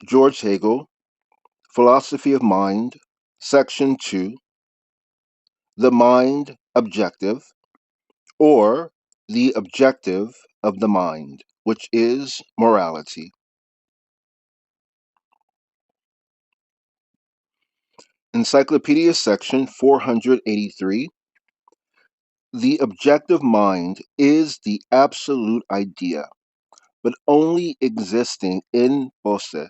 George Hegel, Philosophy of Mind, Section 2, The Mind Objective, or the objective of the mind, which is morality. Encyclopedia section 483. The objective mind is the absolute idea, but only existing in posse,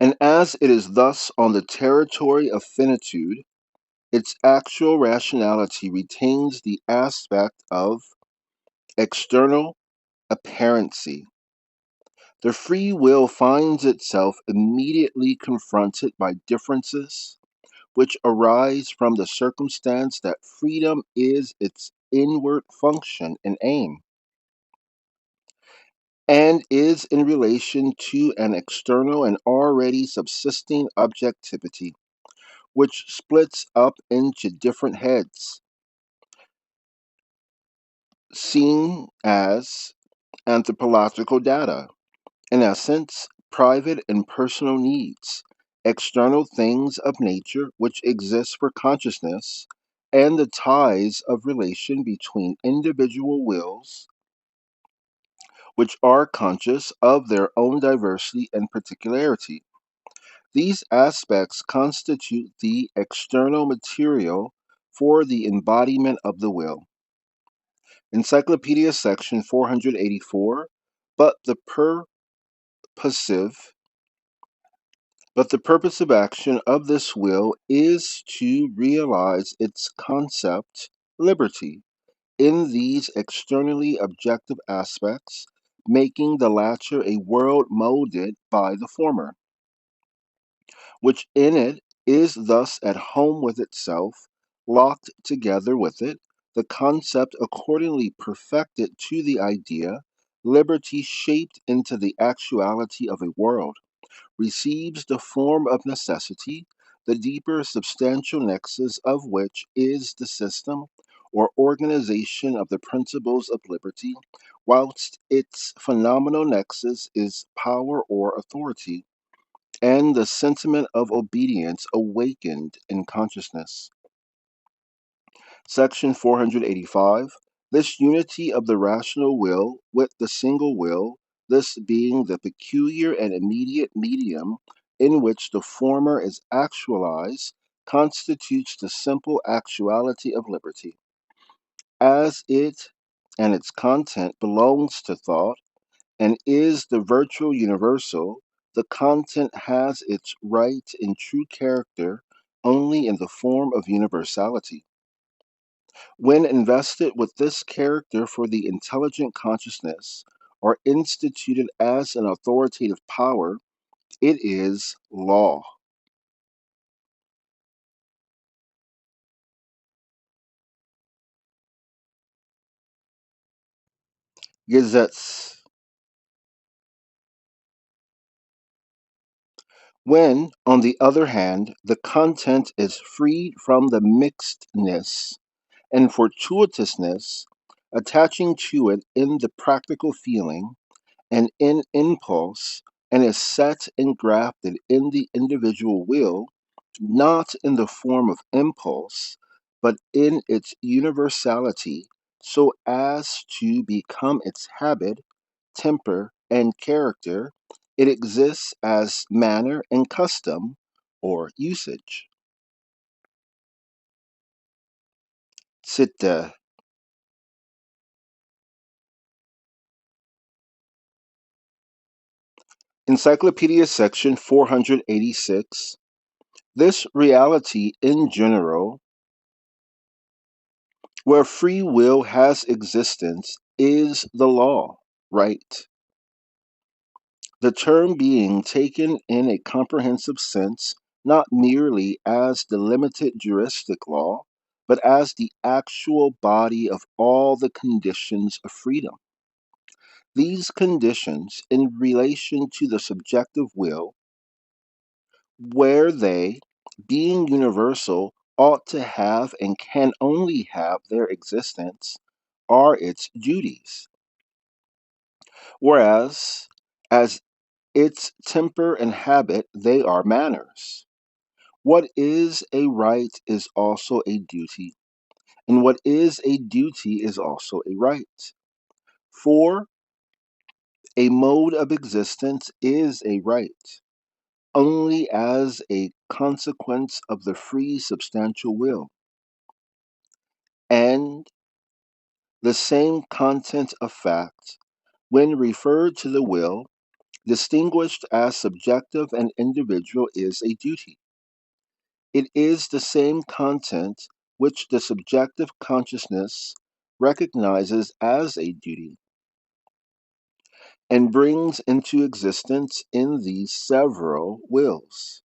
and as it is thus on the territory of finitude, its actual rationality retains the aspect of external apparency. The free will finds itself immediately confronted by differences which arise from the circumstance that freedom is its inward function and aim, and is in relation to an external and already subsisting objectivity, which splits up into different heads, seen as anthropological data, in essence, private and personal needs, external things of nature which exist for consciousness, and the ties of relation between individual wills which are conscious of their own diversity and particularity. These aspects constitute the external material for the embodiment of the will. Encyclopedia section 484. But the purposive but the purposive action of this will is to realize its concept, liberty, in these externally objective aspects, making the latter a world molded by the former, which in it is thus at home with itself, locked together with it, the concept accordingly perfected to the idea, liberty shaped into the actuality of a world, receives the form of necessity, the deeper substantial nexus of which is the system or organization of the principles of liberty, whilst its phenomenal nexus is power or authority, and the sentiment of obedience awakened in consciousness. Section 485. This unity of the rational will with the single will, this being the peculiar and immediate medium in which the former is actualized, constitutes the simple actuality of liberty. As it and its content belongs to thought and is the virtual universal, the content has its right and true character only in the form of universality. When invested with this character for the intelligent consciousness, or instituted as an authoritative power, it is law. Gesetz. When, on the other hand, the content is freed from the mixedness and fortuitousness attaching to it in the practical feeling and in impulse, and is set and grafted in the individual will, not in the form of impulse, but in its universality, so as to become its habit, temper, and character, it exists as manner and custom or usage. Sitte. Encyclopedia section 486. This reality in general, where free will has existence, is the law, right? The term being taken in a comprehensive sense, not merely as the limited juristic law, but as the actual body of all the conditions of freedom. These conditions, in relation to the subjective will, where they, being universal, ought to have and can only have their existence, are its duties. Whereas, as Its temper and habit, they are manners. What is a right is also a duty, and what is a duty is also a right. For a mode of existence is a right only as a consequence of the free substantial will, and the same content of fact, when referred to the will, distinguished as subjective and individual, is a duty. It is the same content which the subjective consciousness recognizes as a duty and brings into existence in these several wills.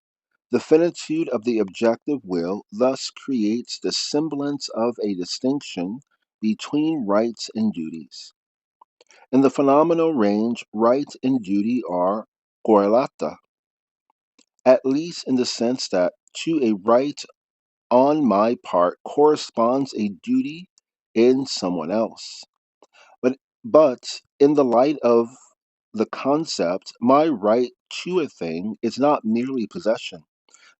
The finitude of the objective will thus creates the semblance of a distinction between rights and duties. In the phenomenal range, right and duty are correlata, at least in the sense that to a right on my part corresponds a duty in someone else. But, but in the light of the concept, my right to a thing is not merely possession,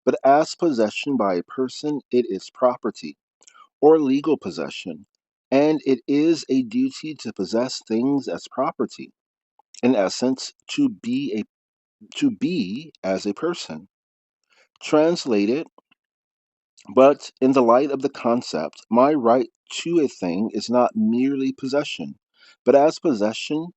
but as possession by a person, it is property or legal possession, and it is a duty to possess things as property. In essence, to be as a person. Translated, but in the light of the concept, my right to a thing is not merely possession, but as possession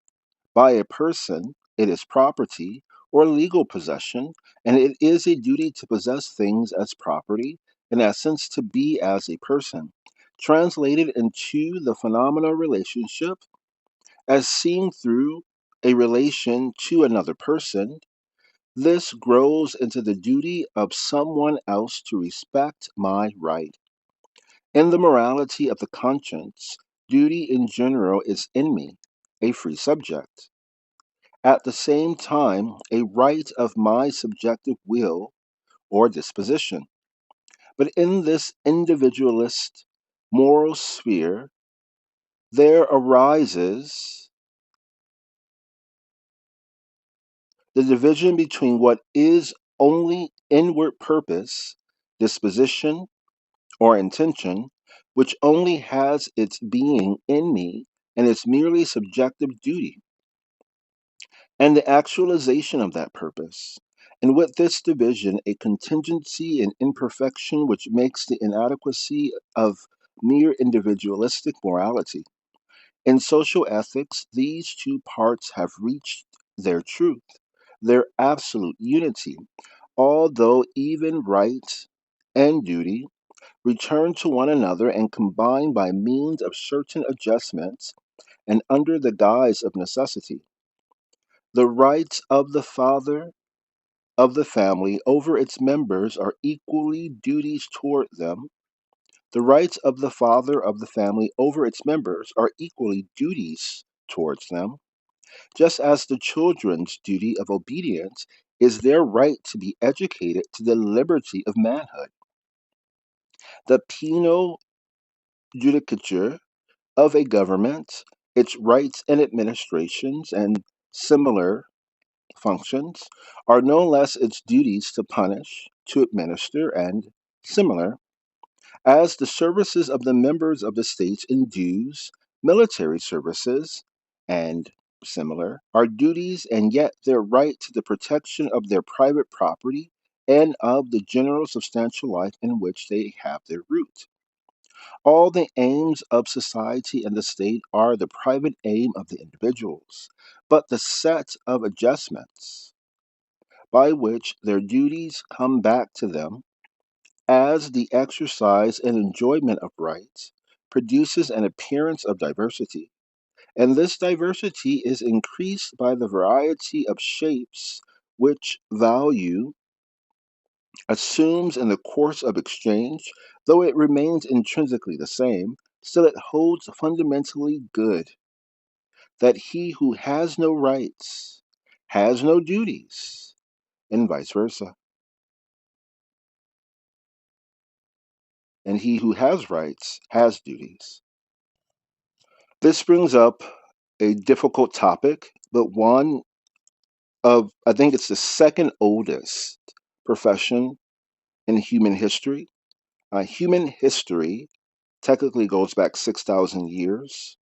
by a person, it is property or legal possession, and it is a duty to possess things as property, in essence, to be as a person. Translated into the phenomenal relationship, as seen through a relation to another person, this grows into the duty of someone else to respect my right. In the morality of the conscience, duty in general is in me, a free subject. At the same time, a right of my subjective will or disposition. But in this individualist moral sphere, there arises the division between what is only inward purpose, disposition, or intention, which only has its being in me and is merely subjective duty, and the actualization of that purpose. And with this division, a contingency and imperfection which makes the inadequacy of mere individualistic morality. In social ethics, these two parts have reached their truth, their absolute unity, although even right and duty return to one another and combine by means of certain adjustments and under the guise of necessity. The rights of the father of the family over its members are equally duties toward them. The rights of the father of the family over its members are equally duties towards them, just as the children's duty of obedience is their right to be educated to the liberty of manhood. The penal judicature of a government, its rights and administrations, and similar functions are no less its duties to punish, to administer, and similar, as the services of the members of the states in dues, military services, and similar, are duties, and yet their right to the protection of their private property and of the general substantial life in which they have their root. All the aims of society and the state are the private aim of the individuals, but the set of adjustments by which their duties come back to them as the exercise and enjoyment of rights produces an appearance of diversity. And this diversity is increased by the variety of shapes which value assumes in the course of exchange, though it remains intrinsically the same, still it holds fundamentally good that he who has no rights has no duties, and vice versa. And he who has rights has duties. This brings up a difficult topic, but one I think it's the second oldest profession in human history. Human history technically goes back 6,000 years.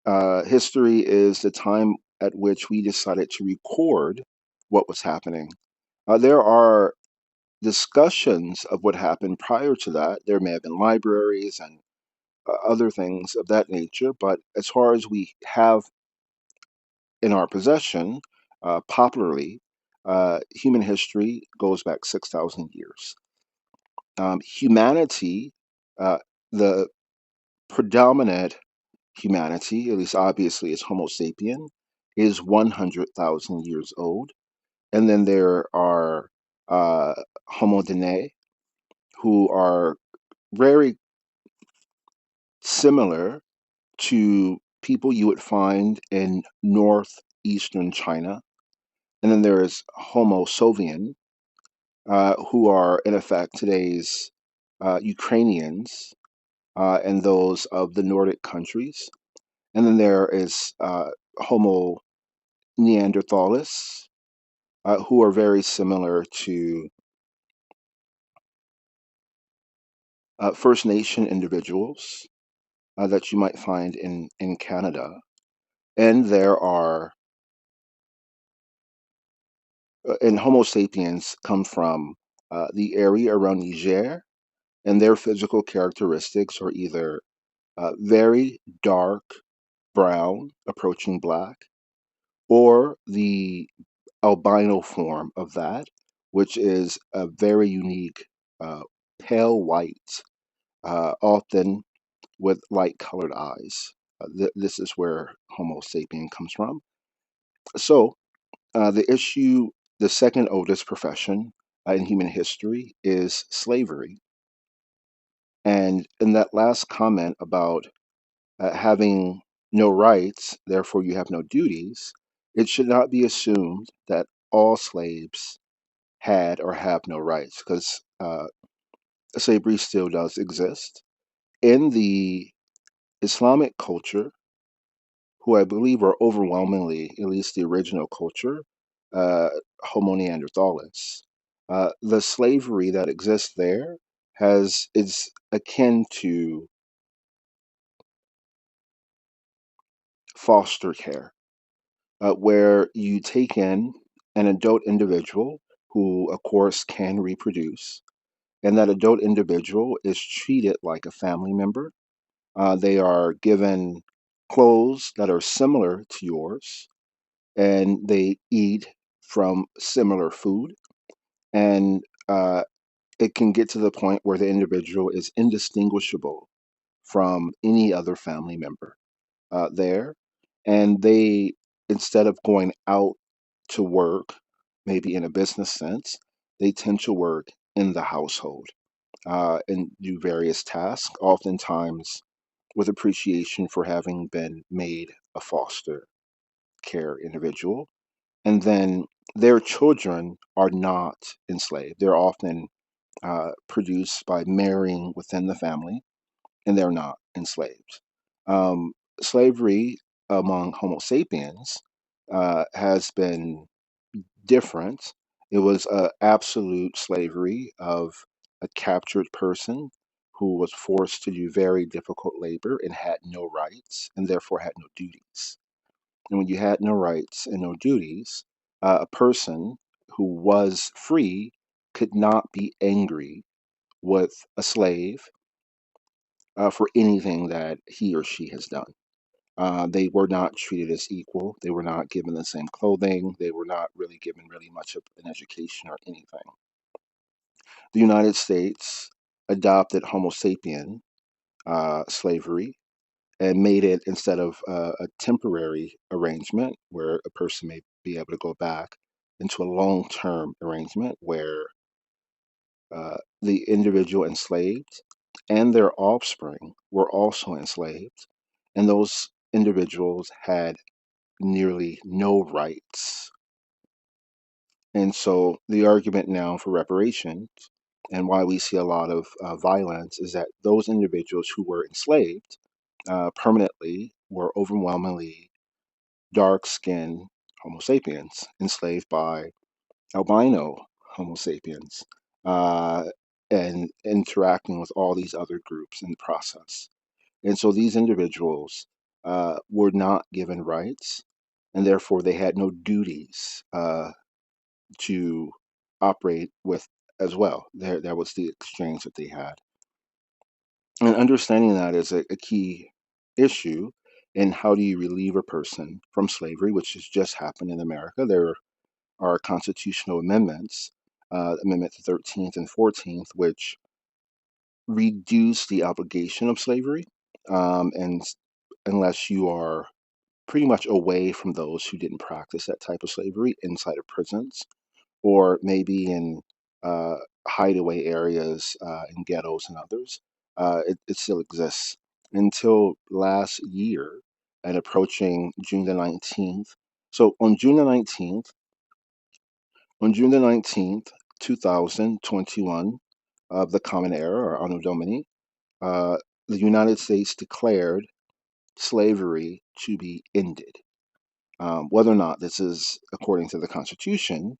History is the time at which we decided to record what was happening. There are discussions of what happened prior to that. There may have been libraries and other things of that nature, but as far as we have in our possession, popularly, human history goes back 6,000 years. Humanity, uh, the predominant humanity, at least obviously is Homo sapien, is 100,000 years old. And then there are Homo dene, who are very similar to people you would find in northeastern China. And then there is Homo Sovian, who are in effect today's Ukrainians and those of the Nordic countries. And then there is Homo neanderthalis, who are very similar to First Nation individuals that you might find in Canada. And there are, and Homo sapiens come from the area around Niger, and their physical characteristics are either very dark brown, approaching black, or the albino form of that, which is a very unique uh, pale white, often with light colored eyes. This is where Homo sapien comes from. So, the second oldest profession in human history is slavery. And in that last comment about having no rights, therefore you have no duties, it should not be assumed that all slaves had or have no rights, because slavery still does exist. In the Islamic culture, who I believe are overwhelmingly, at least the original culture, uh, Homo neanderthalis, the slavery that exists there is akin to foster care, where you take in an adult individual who, of course, can reproduce, and that adult individual is treated like a family member. They are given clothes that are similar to yours, and they eat from similar food. And it can get to the point where the individual is indistinguishable from any other family member there. And they, instead of going out to work, maybe in a business sense, they tend to work in the household and do various tasks, oftentimes with appreciation for having been made a foster care individual. And then their children are not enslaved. They're often produced by marrying within the family, and they're not enslaved. Um, Slavery among Homo sapiens has been different. It was absolute slavery of a captured person who was forced to do very difficult labor and had no rights and therefore had no duties. And when you had no rights and no duties, a person who was free could not be angry with a slave for anything that he or she has done. They were not treated as equal. They were not given the same clothing. They were not really given really much of an education or anything. The United States adopted Homo sapien slavery and made it, instead of a temporary arrangement where a person may be able to go back, into a long term arrangement where the individual enslaved and their offspring were also enslaved. And those individuals had nearly no rights. And so the argument now for reparations and why we see a lot of violence is that those individuals who were enslaved permanently were overwhelmingly dark skinned Homo sapiens, enslaved by albino Homo sapiens, uh, and interacting with all these other groups in the process. And so these individuals were not given rights, and therefore they had no duties to operate with as well. That was the exchange that they had. And understanding that is a key issue in how do you relieve a person from slavery, which has just happened in America. There are constitutional amendments, Amendment 13th and 14th, which reduce the obligation of slavery, and unless you are pretty much away from those who didn't practice that type of slavery inside of prisons, or maybe in uh, hideaway areas, in ghettos and others. It still exists until last year and approaching June the 19th. So on June the 19th, 2021, of the Common Era or Anno Domini, uh, the United States declared slavery to be ended. Whether or not this is according to the Constitution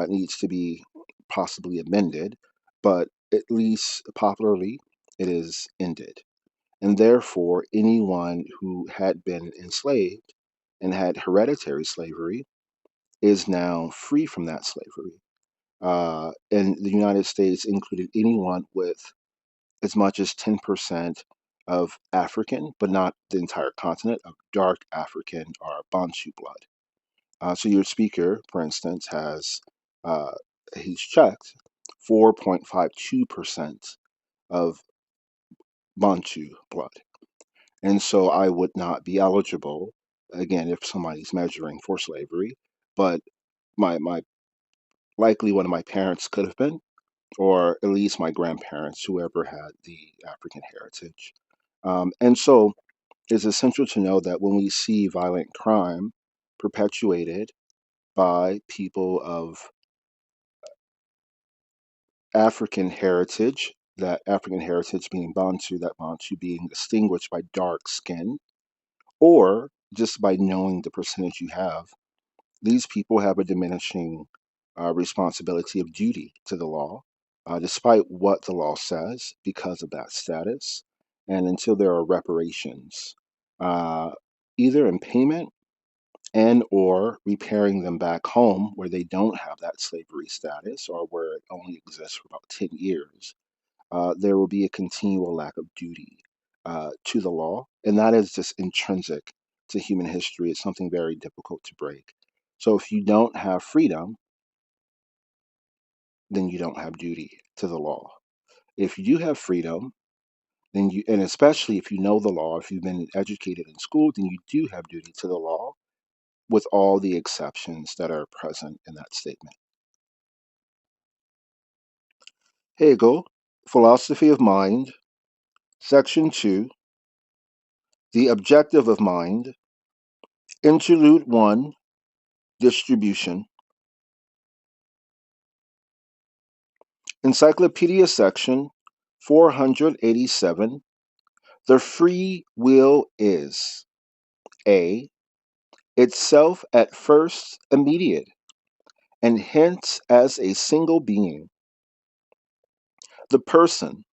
needs to be possibly amended, but at least popularly, it is ended. And therefore, anyone who had been enslaved and had hereditary slavery is now free from that slavery. And the United States included anyone with as much as 10% of African, but not the entire continent, of dark African or Bantu blood. So your speaker, for instance, has uh, he's checked 4.52% of Bantu blood. And so I would not be eligible, again, if somebody's measuring for slavery, but my likely one of my parents could have been, or at least my grandparents, whoever had the African heritage. And so it's essential to know that when we see violent crime perpetuated by people of African heritage, that African heritage being Bantu, that Bantu being distinguished by dark skin, or just by knowing the percentage you have, these people have a diminishing responsibility of duty to the law, despite what the law says, because of that status, and until there are reparations, uh, either in payment and or repairing them back home where they don't have that slavery status or where it only exists for about 10 years, there will be a continual lack of duty to the law. And that is just intrinsic to human history. It's something very difficult to break. So if you don't have freedom, then you don't have duty to the law. If you do have freedom, then you, and especially if you know the law, if you've been educated in school, then you do have duty to the law with all the exceptions that are present in that statement. Hegel, Philosophy of Mind, Section 2, The Objective of Mind, Interlude 1, Distribution. Encyclopedia section 487. The free will is A. Itself at first immediate, and hence as a single being. The person,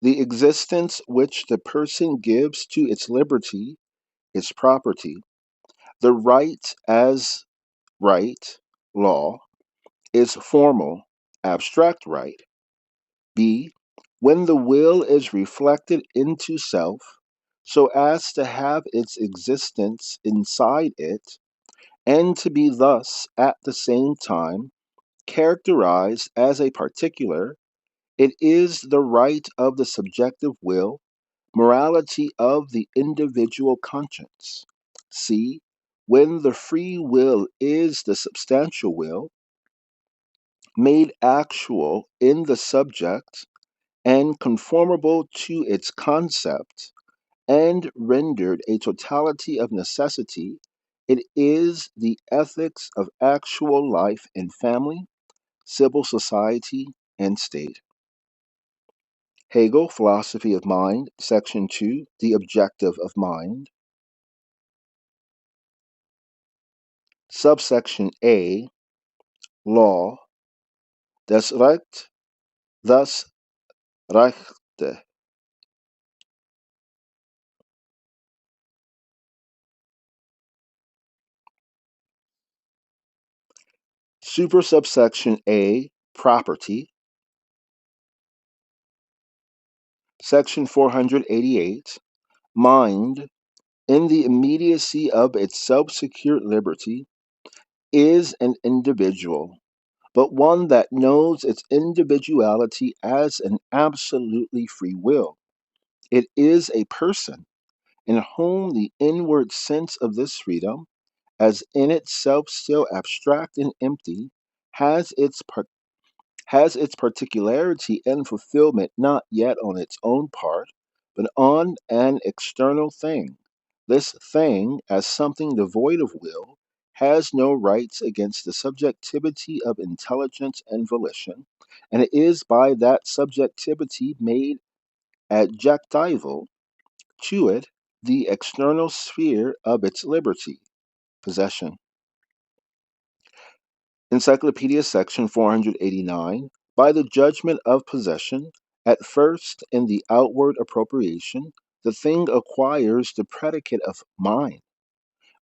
the existence which the person gives to its liberty, its property, the right as right, law, is formal, abstract right. B. When the will is reflected into self, so as to have its existence inside it, and to be thus at the same time characterized as a particular, it is the right of the subjective will, morality of the individual conscience. C. When the free will is the substantial will, made actual in the subject and conformable to its concept, and rendered a totality of necessity, it is the ethics of actual life in family, civil society, and state. Hegel, Philosophy of Mind, Section 2, The Objective of Mind. Subsection A, law, das Recht, das Rechte. Supersubsection A, property. Section 488, mind, in the immediacy of its self-secured liberty, is an individual, but one that knows its individuality as an absolutely free will. It is a person in whom the inward sense of this freedom, as in itself still abstract and empty, has its particularity and fulfillment not yet on its own part, but on an external thing. This thing, as something devoid of will, has no rights against the subjectivity of intelligence and volition, and it is by that subjectivity made adjectival to it the external sphere of its liberty, possession. Encyclopedia section 489. By the judgment of possession, at first in the outward appropriation, the thing acquires the predicate of mind.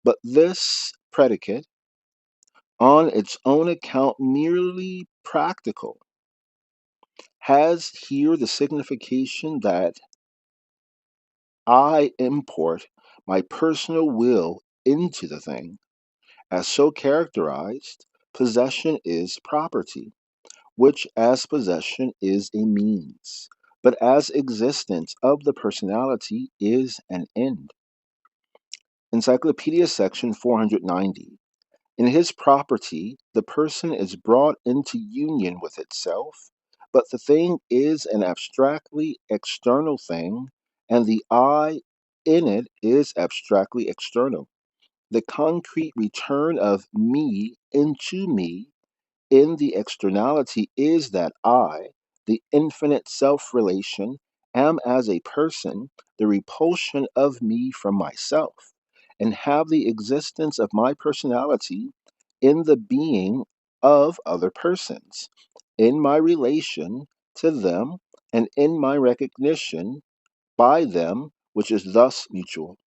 But this predicate, on its own account merely practical, has here the signification that I import my personal will into the thing. As so characterized, possession is property, which as possession is a means, but as existence of the personality is an end. Encyclopedia section 490. In his property, the person is brought into union with itself, but the thing is an abstractly external thing, and the I in it is abstractly external. The concrete return of me into me in the externality is that I, the infinite self relation, am as a person the repulsion of me from myself, and have the existence of my personality in the being of other persons, in my relation to them, and in my recognition by them, which is thus mutual.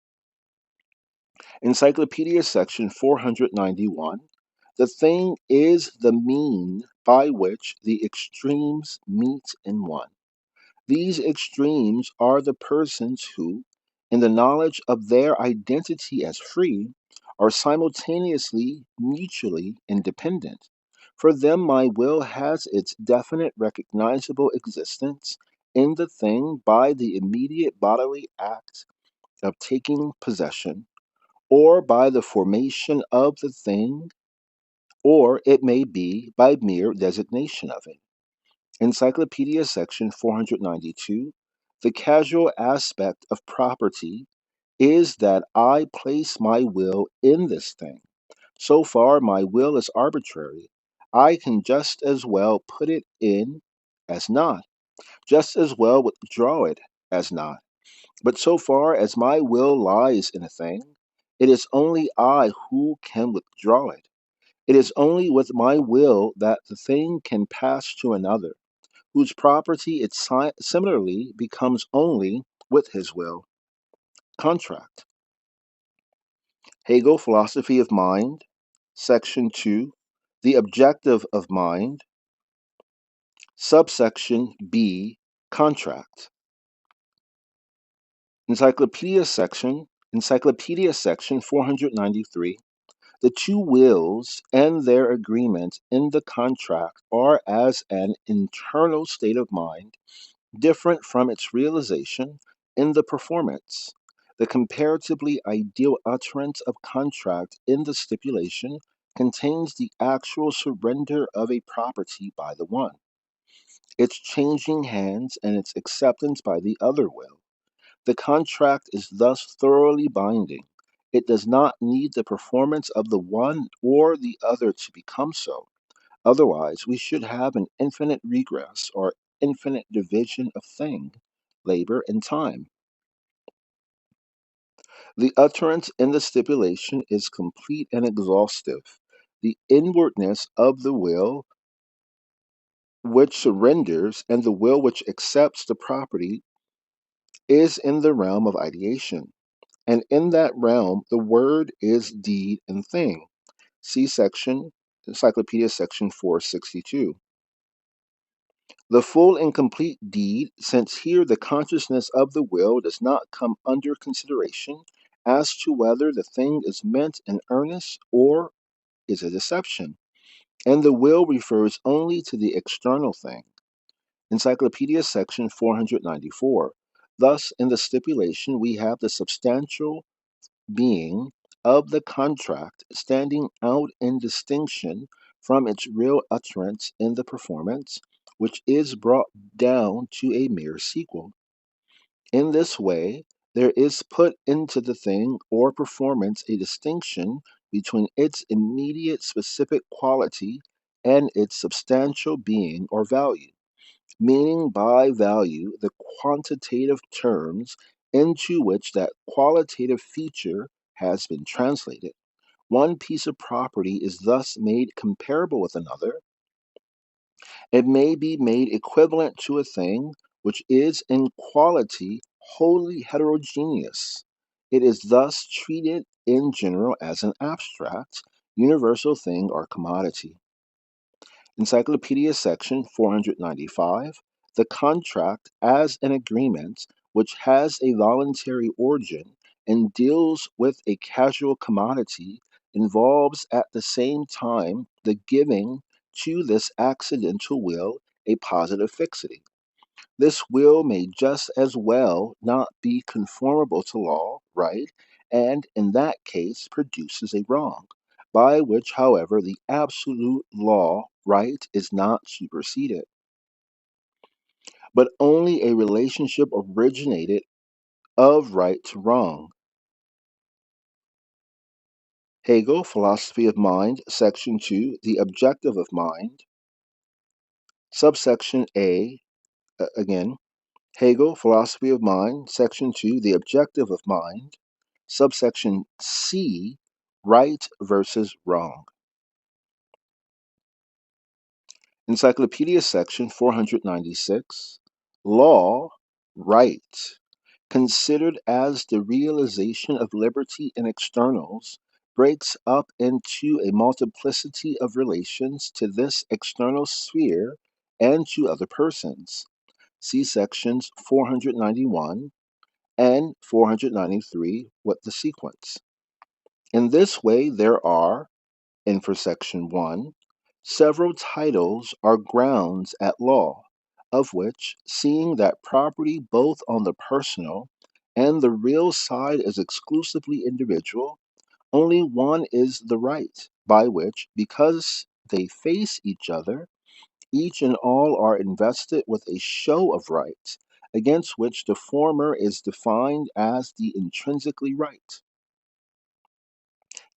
Encyclopedia section 491. The thing is the mean by which the extremes meet in one. These extremes are the persons who, in the knowledge of their identity as free, are simultaneously mutually independent. For them, my will has its definite recognizable existence in the thing by the immediate bodily act of taking possession, or by the formation of the thing, or it may be by mere designation of it. Encyclopedia section 492. The casual aspect of property is that I place my will in this thing. So far, my will is arbitrary. I can just as well put it in as not, just as well withdraw it as not. But so far as my will lies in a thing, it is only I who can withdraw it. It is only with my will that the thing can pass to another, whose property it similarly becomes only with his will. Contract. Hegel, Philosophy of Mind, Section 2, The Objective of Mind, Subsection B, Contract. Encyclopedia section 493. The two wills and their agreement in the contract are as an internal state of mind, different from its realization in the performance. The comparatively ideal utterance of contract in the stipulation contains the actual surrender of a property by the one, its changing hands, and its acceptance by the other will. The contract is thus thoroughly binding. It does not need the performance of the one or the other to become so. Otherwise, we should have an infinite regress or infinite division of thing, labor, and time. The utterance in the stipulation is complete and exhaustive. The inwardness of the will which surrenders and the will which accepts the property is in the realm of ideation. And in that realm, the word is deed and thing. See section, Encyclopedia section 462. The full and complete deed, since here the consciousness of the will does not come under consideration as to whether the thing is meant in earnest or is a deception, and the will refers only to the external thing. Encyclopedia section 494. Thus, in the stipulation, we have the substantial being of the contract standing out in distinction from its real utterance in the performance, which is brought down to a mere sequel. In this way, there is put into the thing or performance a distinction between its immediate specific quality and its substantial being or value, meaning by value the quantitative terms into which that qualitative feature has been translated. One piece of property is thus made comparable with another. It may be made equivalent to a thing which is in quality wholly heterogeneous. It is thus treated in general as an abstract, universal thing or commodity. Encyclopedia section 495. The contract as an agreement which has a voluntary origin and deals with a casual commodity involves at the same time the giving to this accidental will a positive fixity. This will may just as well not be conformable to law, right, and in that case produces a wrong, by which, however, the absolute law, right, is not superseded, but only a relationship originated of right to wrong. Hegel, Philosophy of Mind, Section 2, The Objective of Mind, Subsection A, again, Hegel, Philosophy of Mind, Section 2, The Objective of Mind, Subsection C, Right versus Wrong. Encyclopedia section 496, Law, Right, considered as the realization of liberty in externals, breaks up into a multiplicity of relations to this external sphere and to other persons. See sections 491 and 493 with the sequence. In this way, there are, in for section 1, several titles or grounds at law, of which, seeing that property both on the personal and the real side is exclusively individual, only one is the right, by which, because they face each other, each and all are invested with a show of right, against which the former is defined as the intrinsically right.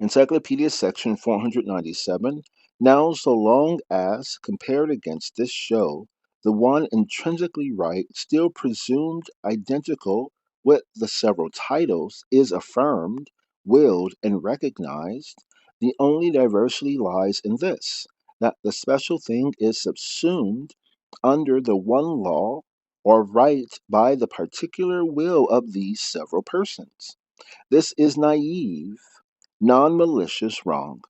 Encyclopedia section 497. Now, so long as, compared against this show, the one intrinsically right, still presumed identical with the several titles, is affirmed, willed, and recognized, the only diversity lies in this, that the special thing is subsumed under the one law or right by the particular will of these several persons. This is naive, non malicious wrong.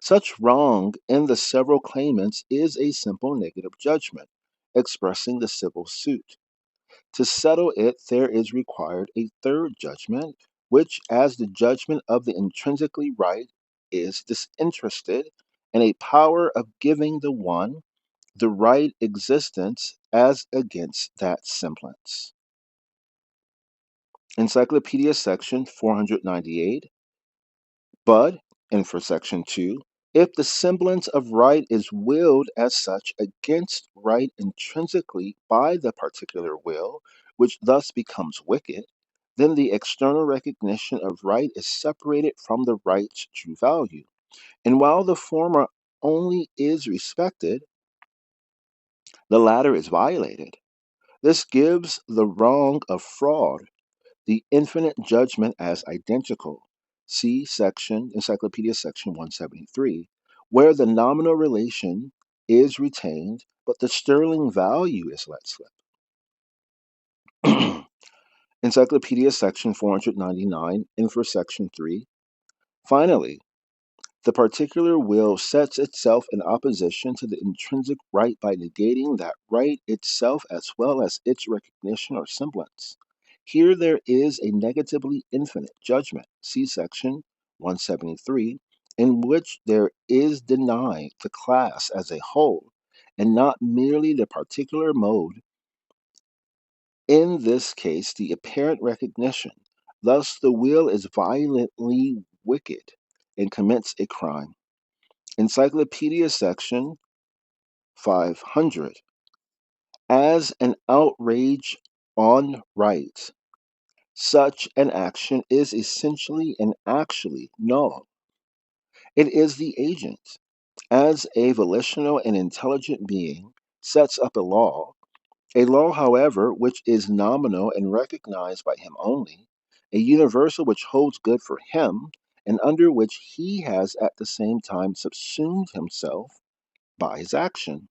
Such wrong in the several claimants is a simple negative judgment, expressing the civil suit. To settle it, there is required a third judgment, which, as the judgment of the intrinsically right, is disinterested, and a power of giving the one the right existence as against that semblance. Encyclopedia section 498. But, and for section 2, if the semblance of right is willed as such against right intrinsically by the particular will, which thus becomes wicked, then the external recognition of right is separated from the right's true value. And while the former only is respected, the latter is violated. This gives the wrong of fraud, the infinite judgment as identical. See section, Encyclopedia section 173, where the nominal relation is retained, but the sterling value is let slip. Encyclopedia section 499, Infra section 3. Finally, the particular will sets itself in opposition to the intrinsic right by negating that right itself as well as its recognition or semblance. Here there is a negatively infinite judgment, see section 173, in which there is denied the class as a whole, and not merely the particular mode, in this case the apparent recognition. Thus the will is violently wicked and commits a crime. Encyclopedia section 500. As an outrage on right, such an action is essentially and actually null. It is the agent, as a volitional and intelligent being, sets up a law, however, which is nominal and recognized by him only, a universal which holds good for him, and under which he has at the same time subsumed himself by his action.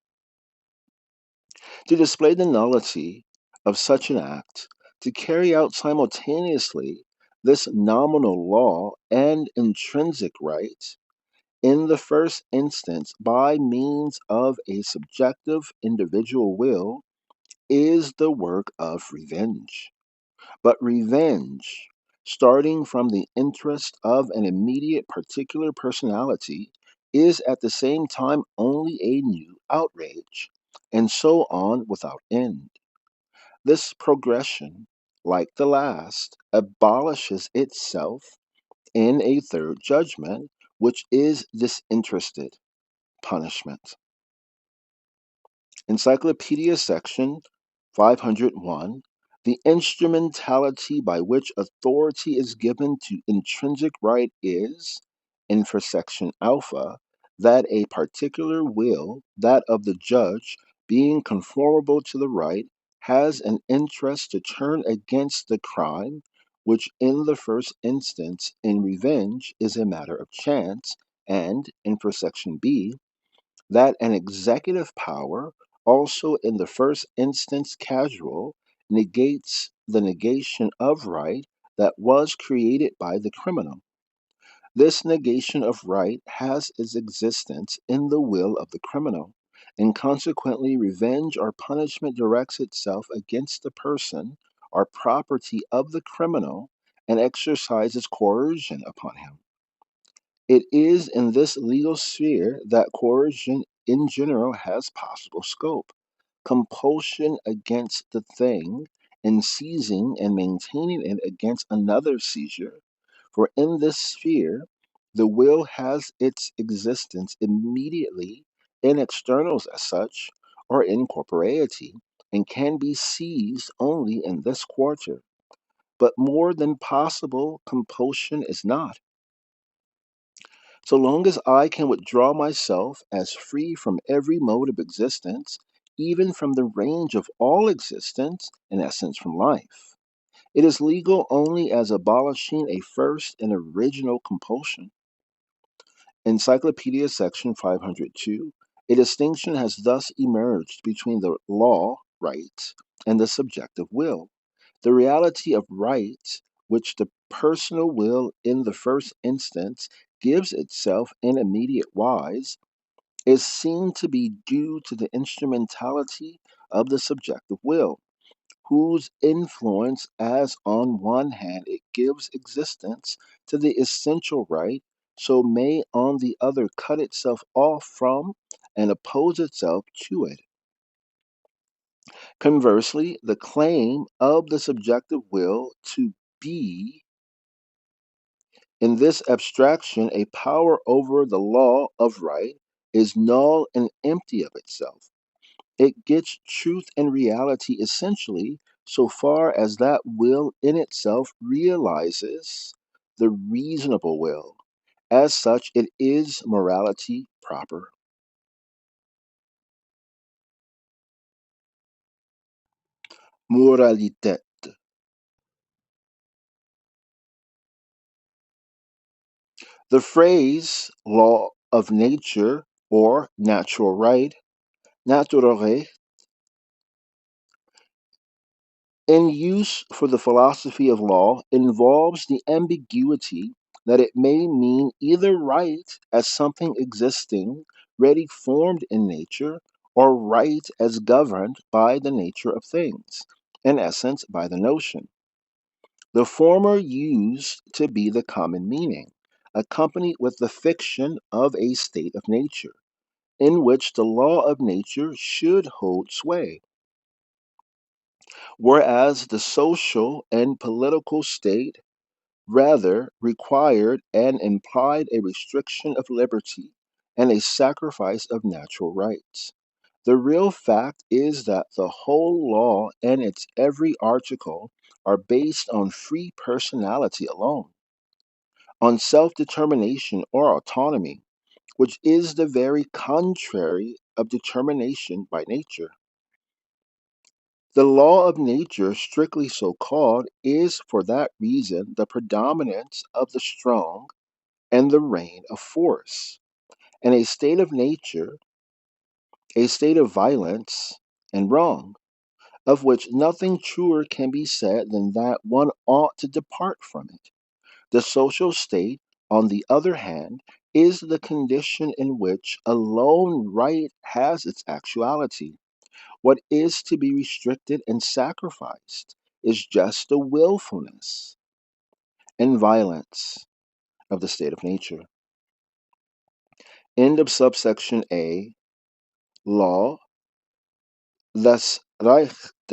To display the nullity of such an act, to carry out simultaneously this nominal law and intrinsic right, in the first instance by means of a subjective individual will, is the work of revenge. But revenge, starting from the interest of an immediate particular personality, is at the same time only a new outrage, and so on without end. This progression, like the last, abolishes itself in a third judgment, which is disinterested punishment. Encyclopedia section 501. The instrumentality by which authority is given to intrinsic right is, infra section alpha, that a particular will, that of the judge, being conformable to the right, has an interest to turn against the crime, which in the first instance in revenge is a matter of chance, and, infra section B, that an executive power, also in the first instance casual, negates the negation of right that was created by the criminal. This negation of right has its existence in the will of the criminal, and consequently revenge or punishment directs itself against the person or property of the criminal and exercises coercion upon him. It is in this legal sphere that coercion in general has possible scope. Compulsion against the thing, and seizing and maintaining it against another seizure. For in this sphere, the will has its existence immediately in externals as such, or in corporeity, and can be seized only in this quarter. But more than possible compulsion is not. So long as I can withdraw myself as free from every mode of existence, even from the range of all existence, in essence from life, it is legal only as abolishing a first and original compulsion. Encyclopedia section 502. A distinction has thus emerged between the law, right, and the subjective will. The reality of right, which the personal will in the first instance gives itself in immediate wise, is seen to be due to the instrumentality of the subjective will, whose influence, as on one hand it gives existence to the essential right, so may on the other cut itself off from and oppose itself to it. Conversely, the claim of the subjective will to be, in this abstraction, a power over the law of right is null and empty of itself. It gets truth and reality essentially so far as that will in itself realizes the reasonable will. As such, it is morality proper. Moralité. The phrase law of nature or natural right, Naturrecht, in use for the philosophy of law involves the ambiguity that it may mean either right as something existing, ready formed in nature, or right as governed by the nature of things, in essence, by the notion. The former used to be the common meaning, accompanied with the fiction of a state of nature, in which the law of nature should hold sway, whereas the social and political state rather required and implied a restriction of liberty and a sacrifice of natural rights. The real fact is that the whole law and its every article are based on free personality alone, on self determination or autonomy, which is the very contrary of determination by nature. The law of nature, strictly so called, is for that reason the predominance of the strong and the reign of force, and a state of nature, a state of violence and wrong, of which nothing truer can be said than that one ought to depart from it. The social state, on the other hand, is the condition in which alone right has its actuality. What is to be restricted and sacrificed is just the willfulness and violence of the state of nature. End of subsection A. Law, das Recht.